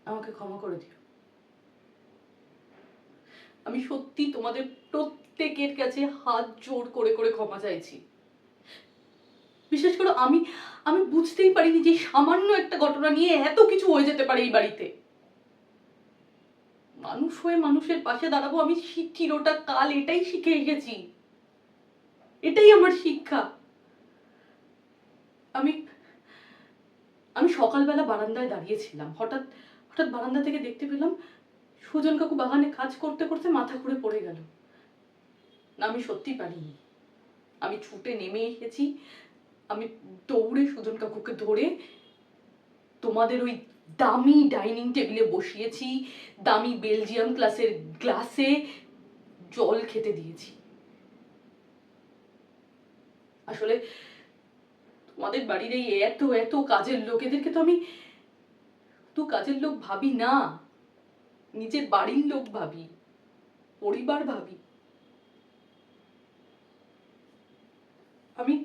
আমাকে ক্ষমা করে দিও। আমি সত্যি তোমাদের প্রত্যেকের কাছে হাত জোড় করে করে ক্ষমা চাইছি। বিশেষ করে আমি আমি বুঝতেই পারিনি যে সামান্য একটা ঘটনা নিয়ে এত কিছু হয়ে যেতে পারে এই বাড়িতে। মানুষ হয়ে মানুষের পাশে দাঁড়াবো আমি চিরটা কাল এটাই শিখে এসেছি, এটাই আমার শিক্ষা। আমি আমি সকালবেলা বারান্দায় দাঁড়িয়েছিলাম, হঠাৎ হঠাৎ বারান্দা থেকে দেখতে পেলাম সুজন কাকু বাগানে কাজ করতে করতে মাথা ঘুরে পড়ে গেল। না, আমি সত্যি পারিনি। আমি ছুটে নেমে এসেছি, আমি দৌড়ে সুজন কাকুকে ধরে তোমাদের ওই দামি ডাইনিং টেবিলে বসিয়েছি, দামি বেলজিয়াম ক্লাসের গ্লাসে জল খেতে দিয়েছি। আসলে তোমাদের বাড়ির এই এত এত কাজের লোক, এদেরকে তো আমি তো কাজের লোক ভাবি না, নিজের বাড়ির লোক ভাবি, পরিবার ভাবি। আমি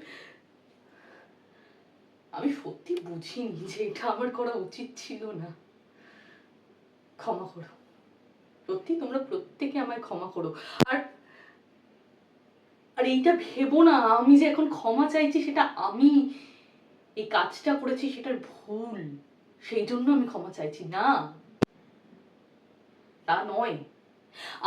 আমি সত্যি বুঝিনি যে এটা আমার করা উচিত ছিল না। ক্ষমা করো, সত্যি তোমরা প্রত্যেকে আমায় ক্ষমা করো। আর আর এইটা ভেবো না আমি যে এখন ক্ষমা চাইছি সেটা আমি এই কাজটা করেছি সেটার ভুল, সেই জন্য আমি ক্ষমা চাইছি, না, তা নয়।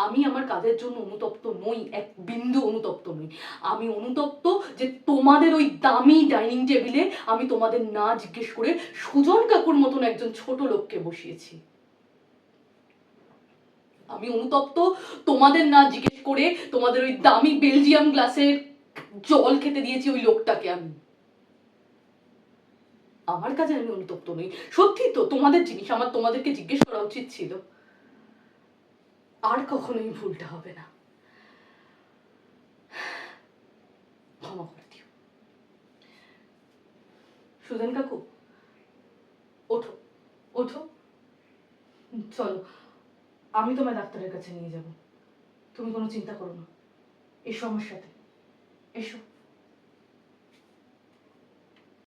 আমি আমার কাজের জন্য অনুতপ্ত নই, এক বিন্দু অনুতপ্ত নই। আমি অনুতপ্ত যে তোমাদের ওই দামি ডাইনিং টেবিলে আমি তোমাদের না জিজ্ঞেস করে সুজন কাকুর মতন একজন ছোট লোককে বসিয়েছি। আমি অনুতপ্ত তোমাদের না জিজ্ঞেস করে তোমাদের ওই দামি বেলজিয়াম গ্লাসে জল খেতে দিয়েছি ওই লোকটাকে। আমি আমার কাজে আমি অনুতপ্ত নই। সত্যি তো তোমাদের জিনিস আমার তোমাদেরকে জিজ্ঞেস করা উচিত ছিল। আর কখনোই ভুলটা হবে না, ক্ষমা করে দিও। সুজন কাকু, ওঠো ওঠো, চলো আমি তোমায় ডাক্তারের কাছে নিয়ে যাব। তুমি কোনো চিন্তা করো না, এসো আমার সাথে, এসো।